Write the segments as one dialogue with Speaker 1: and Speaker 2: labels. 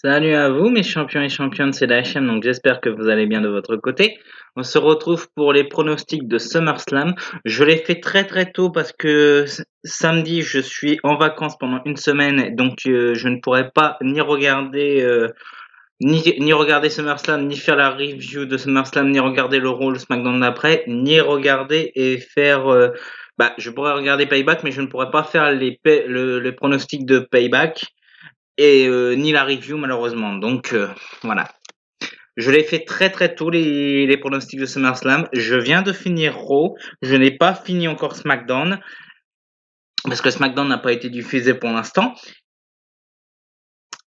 Speaker 1: Salut à vous mes champions et championnes, c'est la chaîne, donc j'espère que vous allez bien de votre côté. On se retrouve pour les pronostics de SummerSlam. Je l'ai fait très très tôt parce que samedi je suis en vacances pendant une semaine, donc je ne pourrai pas ni regarder SummerSlam, ni faire la review de SummerSlam, ni regarder le Raw, le SmackDown d'après, ni regarder et faire... je pourrais regarder Payback, mais je ne pourrais pas faire les pronostics de Payback et ni la review malheureusement. Donc voilà. Je l'ai fait très très tôt les pronostics de SummerSlam. Je viens de finir Raw. Je n'ai pas fini encore SmackDown parce que SmackDown n'a pas été diffusé pour l'instant.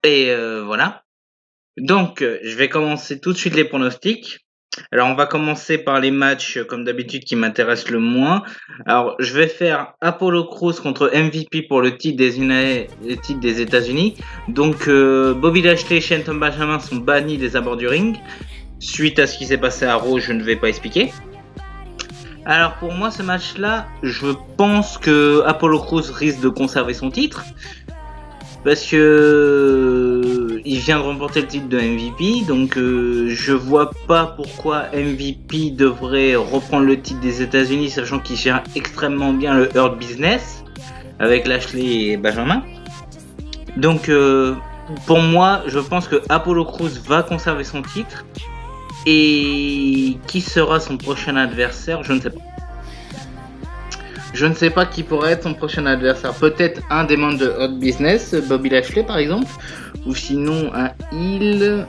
Speaker 1: Et voilà. Donc je vais commencer tout de suite les pronostics. Alors on va commencer par les matchs comme d'habitude qui m'intéressent le moins. Alors je vais faire Apollo Crews contre MVP pour le titre des États-Unis. Donc Bobby Lashley et Shelton Benjamin sont bannis des abords du ring. Suite à ce qui s'est passé à Raw, je ne vais pas expliquer. Alors pour moi ce match-là, je pense que Apollo Crews risque de conserver son titre. Parce que il vient de remporter le titre de MVP, donc je vois pas pourquoi MVP devrait reprendre le titre des États-Unis, sachant qu'il gère extrêmement bien le Hurt Business avec Lashley et Benjamin. Donc pour moi, je pense que Apollo Crews va conserver son titre. Et qui sera son prochain adversaire, je ne sais pas. Je ne sais pas qui pourrait être son prochain adversaire. Peut-être un des membres de Hot Business, Bobby Lashley par exemple. Ou sinon un heel.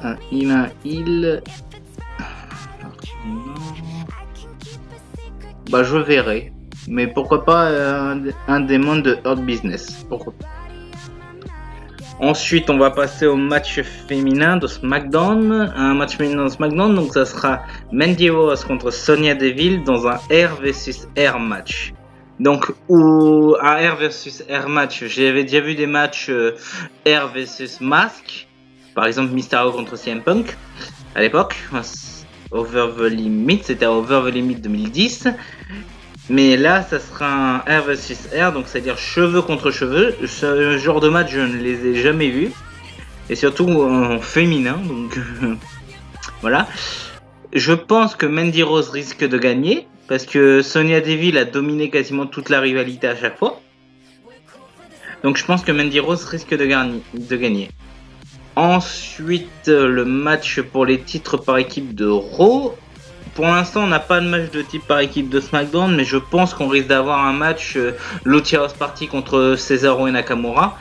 Speaker 1: Je verrai. Mais pourquoi pas un des membres de Hot Business. Pourquoi pas. Ensuite, on va passer au match féminin de SmackDown. Un match féminin de SmackDown, donc ça sera Mandy Rose contre Sonya Deville dans un R vs R match. Donc, ou un R versus R match, j'avais déjà vu des matchs R versus Mask, par exemple Mysterio contre CM Punk à l'époque, Over the Limit, c'était Over the Limit 2010. Mais là, ça sera un R versus R, donc c'est-à-dire cheveux contre cheveux. Ce genre de match, je ne les ai jamais vus, et surtout en féminin, donc voilà. Je pense que Mandy Rose risque de gagner. Parce que Sonya Deville a dominé quasiment toute la rivalité à chaque fois. Donc je pense que Mandy Rose risque de gagner. Ensuite, le match pour les titres par équipe de Raw. Pour l'instant, on n'a pas de match de type par équipe de SmackDown, mais je pense qu'on risque d'avoir un match Lucha House Party contre Cesaro et Nakamura.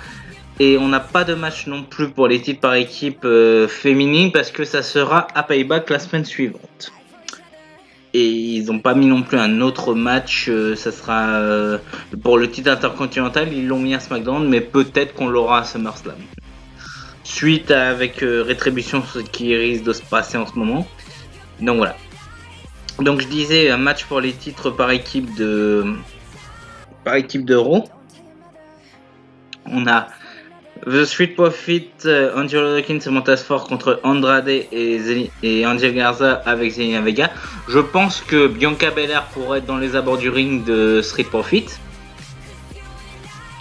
Speaker 1: Et on n'a pas de match non plus pour les titres par équipe féminine parce que ça sera à Payback la semaine suivante. Et ils n'ont pas mis non plus un autre match, ça sera pour le titre intercontinental, ils l'ont mis à SmackDown, mais peut-être qu'on l'aura à SummerSlam. Suite avec Rétribution, ce qui risque de se passer en ce moment. Donc voilà. Donc je disais un match pour les titres par équipe de Raw. On a The Street Profit, Angelo Dawkins et Montez Ford contre Andrade et Angel Garza avec Zelina Vega. Je pense que Bianca Belair pourrait être dans les abords du ring de Street Profit.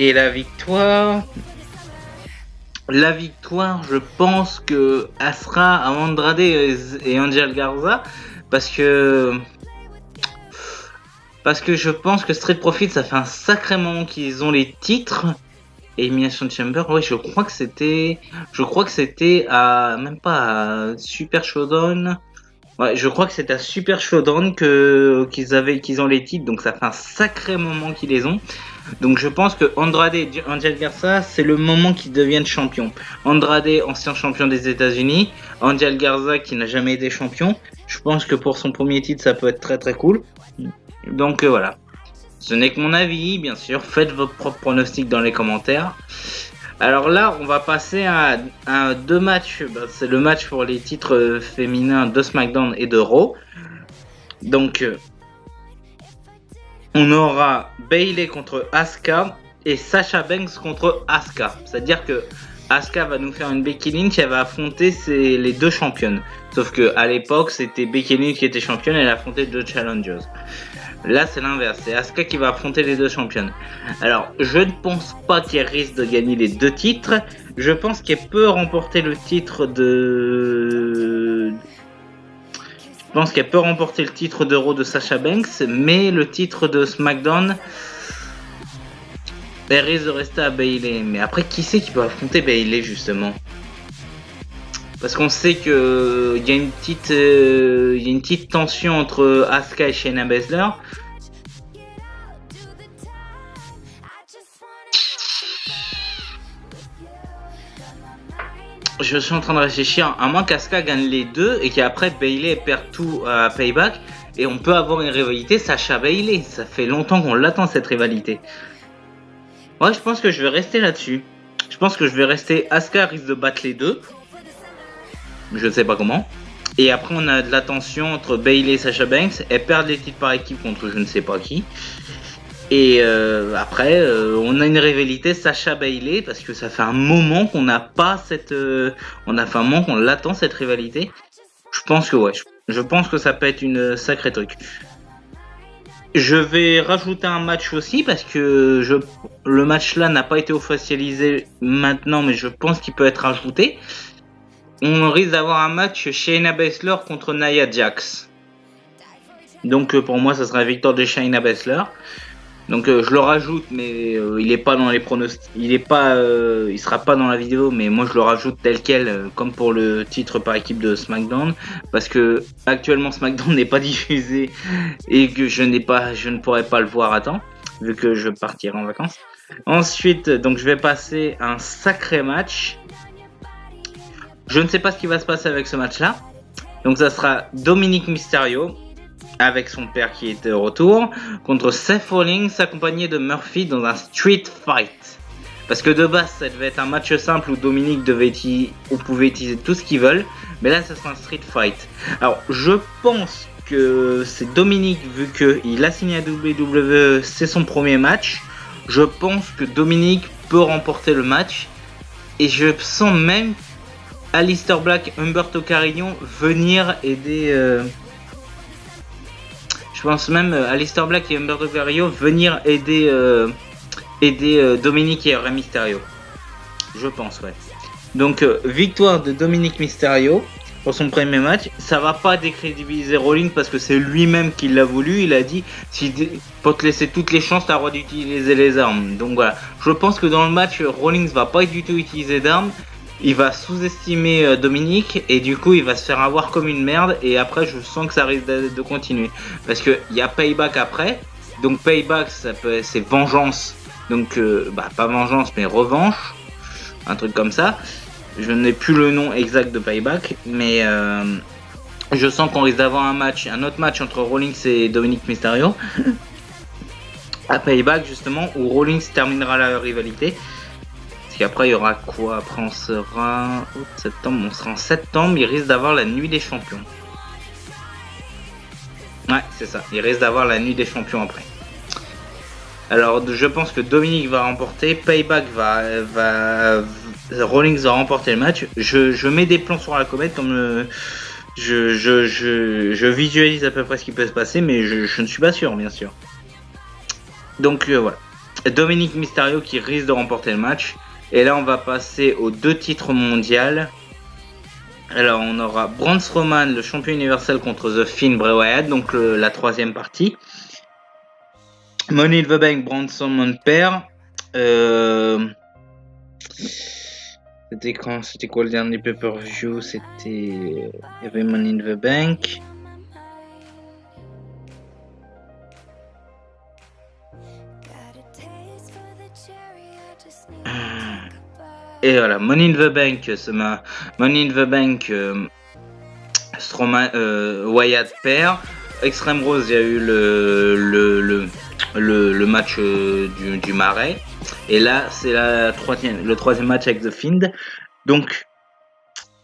Speaker 1: Et la victoire, je pense que elle sera à Andrade et Angel Garza parce que je pense que Street Profit, ça fait un sacré moment qu'ils ont les titres. Elimination Chamber, oui, je crois que c'était à même pas à Super Showdown. Ouais, je crois que c'était à Super Showdown qu'ils ont les titres, donc ça fait un sacré moment qu'ils les ont. Donc je pense que Andrade et Angel Garza, c'est le moment qu'ils deviennent champions. Andrade, ancien champion des États-Unis, Angel Garza qui n'a jamais été champion. Je pense que pour son premier titre, ça peut être très très cool. Donc voilà. Ce n'est que mon avis, bien sûr. Faites votre propre pronostic dans les commentaires. Alors là, on va passer à deux matchs. C'est le match pour les titres féminins de SmackDown et de Raw. Donc, on aura Bayley contre Asuka et Sasha Banks contre Asuka. C'est-à-dire que Asuka va nous faire une Becky Lynch, elle va affronter les deux championnes. Sauf que à l'époque, c'était Becky Lynch qui était championne, elle affrontait deux challengers. Là, c'est l'inverse. C'est Asuka qui va affronter les deux championnes. Alors, je ne pense pas qu'elle risque de gagner les deux titres. Je pense qu'elle peut remporter le titre de... Je pense qu'elle peut remporter le titre de Raw de Sasha Banks, mais le titre de SmackDown, elle risque de rester à Bayley. Mais après, qui c'est qui peut affronter Bayley, justement? Parce qu'on sait que il y a une petite tension entre Asuka et Shayna Baszler. Je suis en train de réfléchir, à moins qu'Asuka gagne les deux et qu'après Bayley perd tout à Payback et on peut avoir une rivalité Sasha Bayley. Ça fait longtemps qu'on l'attend cette rivalité. Ouais, je pense que je vais rester là-dessus. Je pense que je vais rester. Asuka risque de battre les deux. Je ne sais pas comment. Et après, on a de la tension entre Bayley et Sasha Banks. Elles perdent les titres par équipe contre je ne sais pas qui. Et après, on a une rivalité Sasha Bayley parce que ça fait un moment qu'on n'a pas cette. On a fait un moment qu'on l'attend cette rivalité. Je pense que ouais. Je pense que ça peut être une sacrée truc. Je vais rajouter un match aussi parce que le match là n'a pas été officialisé maintenant, mais je pense qu'il peut être ajouté. On risque d'avoir un match Shayna Baszler contre Nia Jax. Donc pour moi, ça sera la victoire de Shayna Baszler. Donc je le rajoute, mais il est pas dans les pronostics. Il sera pas dans la vidéo, mais moi je le rajoute tel quel, comme pour le titre par équipe de SmackDown, parce que actuellement SmackDown n'est pas diffusé et que je ne pourrai pas le voir à temps, vu que je partirai en vacances. Ensuite, donc je vais passer un sacré match. Je ne sais pas ce qui va se passer avec ce match-là. Donc ça sera Dominic Mysterio avec son père qui est de retour contre Seth Rollins accompagné de Murphy dans un street fight. Parce que de base ça devait être un match simple où Dominic pouvait utiliser tout ce qu'ils veulent, mais là ça sera un street fight. Alors je pense que c'est Dominic, vu qu'il a signé à WWE, c'est son premier match. Je pense que Dominic peut remporter le match et je sens même Aleister Black, Humberto Carrillo venir aider. Je pense même Aleister Black et Humberto Carrillo venir aider Dominic et Rey Mysterio. Je pense, ouais. Donc victoire de Dominic Mysterio pour son premier match. Ça va pas décrédibiliser Rollins parce que c'est lui-même qui l'a voulu. Il a dit pour te laisser toutes les chances, t'as le droit d'utiliser les armes. Donc voilà. Je pense que dans le match, Rollins va pas du tout utiliser d'armes. Il va sous-estimer Dominic et du coup il va se faire avoir comme une merde et après je sens que ça risque de continuer parce que il y a Payback après, donc Payback c'est vengeance, donc pas vengeance mais revanche, un truc comme ça. Je n'ai plus le nom exact de Payback, mais je sens qu'on risque d'avoir un autre match entre Rollins et Dominic Mysterio à Payback justement où Rollins terminera la rivalité. Après il y aura quoi? Après on sera en septembre, il risque d'avoir la nuit des champions. Ouais, c'est ça, il risque d'avoir la nuit des champions après. Alors je pense que Dominic va remporter, Payback Rollins va remporter le match. Je mets des plans sur la comète comme je visualise à peu près ce qui peut se passer, mais je ne suis pas sûr bien sûr. Donc voilà. Dominic Mysterio qui risque de remporter le match. Et là, on va passer aux deux titres mondiaux. Alors, on aura Braun Strowman, le champion universel, contre The Fiend, Bray Wyatt, donc la troisième partie. Money in the Bank, Braun Strowman perd. C'était quoi le dernier pay-per-view? Il y avait Money in the Bank. Et voilà, Money in the Bank, Money in the Bank, Strowman, Wyatt perd. Extreme Rose, il y a eu le match du Marais. Et là, c'est le troisième match avec The Fiend. Donc,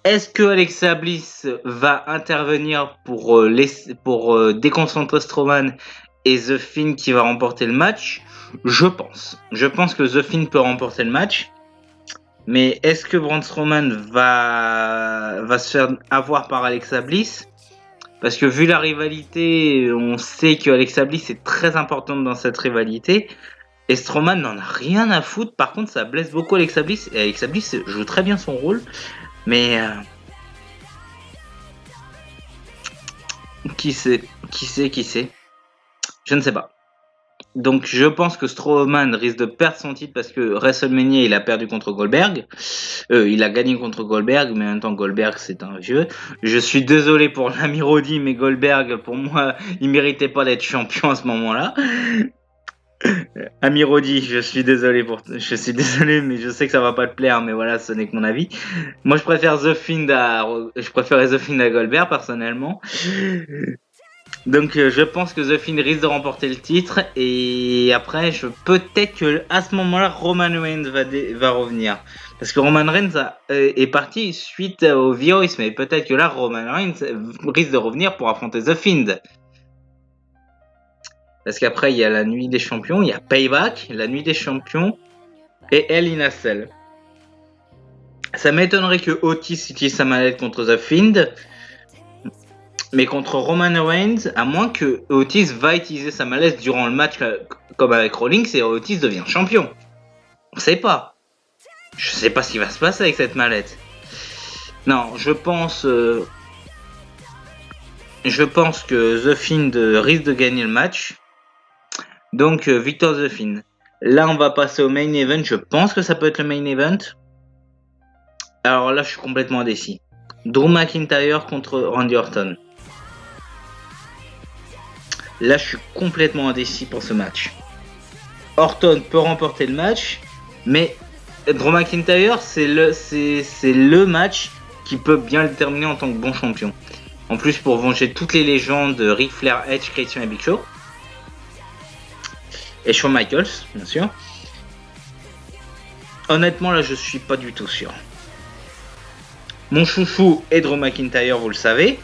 Speaker 1: est-ce que Alexa Bliss va intervenir pour déconcentrer Strowman et The Fiend qui va remporter le match? Je pense que The Fiend peut remporter le match. Mais est-ce que Braun Strowman va se faire avoir par Alexa Bliss? Parce que vu la rivalité, on sait que Alexa Bliss est très importante dans cette rivalité. Et Strowman n'en a rien à foutre. Par contre, ça blesse beaucoup Alexa Bliss. Et Alexa Bliss joue très bien son rôle. Mais qui sait? Je ne sais pas. Donc je pense que Strowman risque de perdre son titre parce que WrestleMania il a perdu contre Goldberg. Il a gagné contre Goldberg, mais en même temps Goldberg c'est un vieux. Je suis désolé pour l'ami Roddy, mais Goldberg pour moi il méritait pas d'être champion à ce moment-là. Ami Roddy, je suis désolé mais je sais que ça va pas te plaire, mais voilà, ce n'est que mon avis. Moi je préfère je préférais The Fiend à Goldberg personnellement. Donc je pense que The Fiend risque de remporter le titre et après peut-être que à ce moment-là Roman Reigns va revenir parce que Roman Reigns est parti suite au virus, mais peut-être que là Roman Reigns risque de revenir pour affronter The Fiend. Parce qu'après il y a la nuit des champions, il y a Payback, la nuit des champions et Hell in a Cell. Ça m'étonnerait que Otis utilise sa mallette contre The Fiend. Mais contre Roman Reigns, à moins que Otis va utiliser sa mallette durant le match comme avec Rollins et Otis devient champion. On sait pas. Je sais pas ce qui va se passer avec cette mallette. Non, je pense que The Fiend risque de gagner le match. Donc victoire The Fiend. Là, on va passer au main event. Je pense que ça peut être le main event. Alors là, je suis complètement indécis. Drew McIntyre contre Randy Orton. Là, je suis complètement indécis pour ce match. Orton peut remporter le match, mais Drew McIntyre, c'est le match qui peut bien le terminer en tant que bon champion. En plus, pour venger toutes les légendes, Ric Flair, Edge, Christian et Big Show. Et Shawn Michaels, bien sûr. Honnêtement, là, je suis pas du tout sûr. Mon chouchou est Drew McIntyre, vous le savez.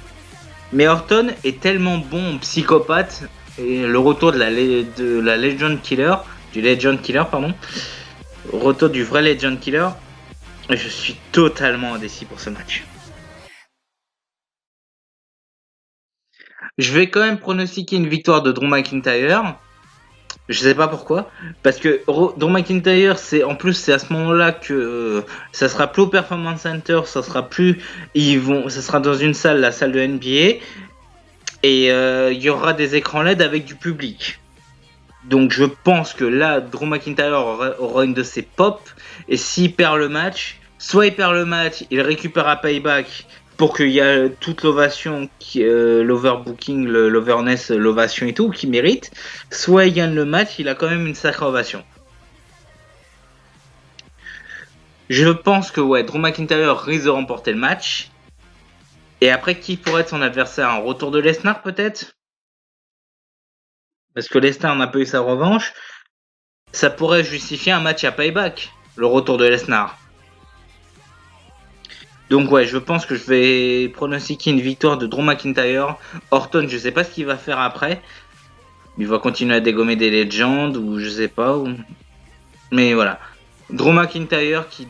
Speaker 1: Mais Orton est tellement bon psychopathe, et le retour de la Legend Killer, retour du vrai Legend Killer, je suis totalement indécis pour ce match. Je vais quand même pronostiquer une victoire de Drew McIntyre. Je sais pas pourquoi, parce que Drew McIntyre, c'est à ce moment-là que ça sera plus au Performance Center, ça sera dans une salle, la salle de NBA. Et il y aura des écrans LED avec du public. Donc je pense que là, Drew McIntyre aura une de ses pop. Et s'il perd le match, soit il perd le match, il récupère à Payback pour qu'il y ait toute l'ovation, l'overbooking, l'overness, l'ovation et tout, qu'il mérite. Soit il gagne le match, il a quand même une sacrée ovation. Je pense que Drew McIntyre risque de remporter le match. Et après, qui pourrait être son adversaire? Un retour de Lesnar peut-être? Parce que Lesnar n'a pas eu sa revanche. Ça pourrait justifier un match à Payback, le retour de Lesnar. Donc je pense que je vais pronostiquer une victoire de Drew McIntyre. Orton, je sais pas ce qu'il va faire après. Il va continuer à dégommer des légendes ou je sais pas. Mais voilà. Drew McIntyre qui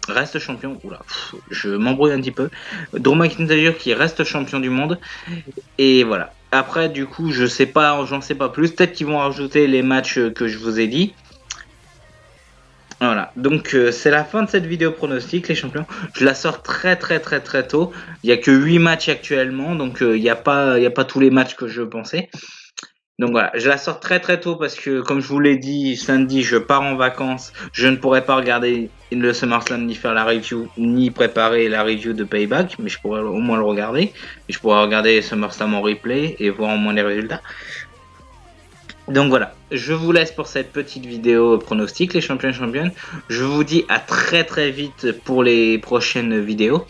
Speaker 1: reste champion. Oula, je m'embrouille un petit peu. Drew McIntyre qui reste champion du monde. Et voilà. Après, du coup, j'en sais pas plus. Peut-être qu'ils vont rajouter les matchs que je vous ai dit. Voilà. Donc, c'est la fin de cette vidéo pronostic, les champions. Je la sors très tôt. Il n'y a que 8 matchs actuellement. Donc, il n'y a pas tous les matchs que je pensais. Donc voilà, je la sors très tôt parce que, comme je vous l'ai dit, samedi, je pars en vacances. Je ne pourrai pas regarder le SummerSlam, ni faire la review, ni préparer la review de Payback, mais je pourrais au moins le regarder. Et je pourrais regarder SummerSlam en replay et voir au moins les résultats. Donc voilà, je vous laisse pour cette petite vidéo pronostic, les champions et championnes. Je vous dis à très vite pour les prochaines vidéos.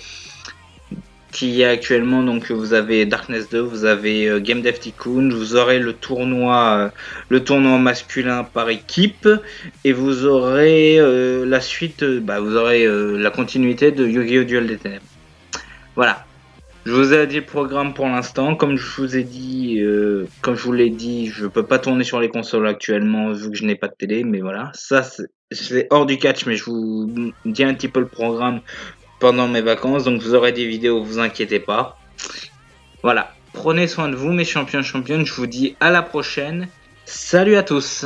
Speaker 1: Qui est actuellement, donc vous avez Darkness 2, vous avez Game Dev Tycoon, vous aurez le tournoi masculin par équipe et vous aurez la suite, vous aurez la continuité de Yu-Gi-Oh! Duel des Ténèbres. Voilà, je vous ai dit le programme pour l'instant, comme je vous l'ai dit, je peux pas tourner sur les consoles actuellement vu que je n'ai pas de télé, mais voilà, ça c'est hors du catch, mais je vous dis un petit peu le programme pendant mes vacances, donc vous aurez des vidéos, vous inquiétez pas. Voilà, prenez soin de vous mes champions championnes, je vous dis à la prochaine. Salut à tous.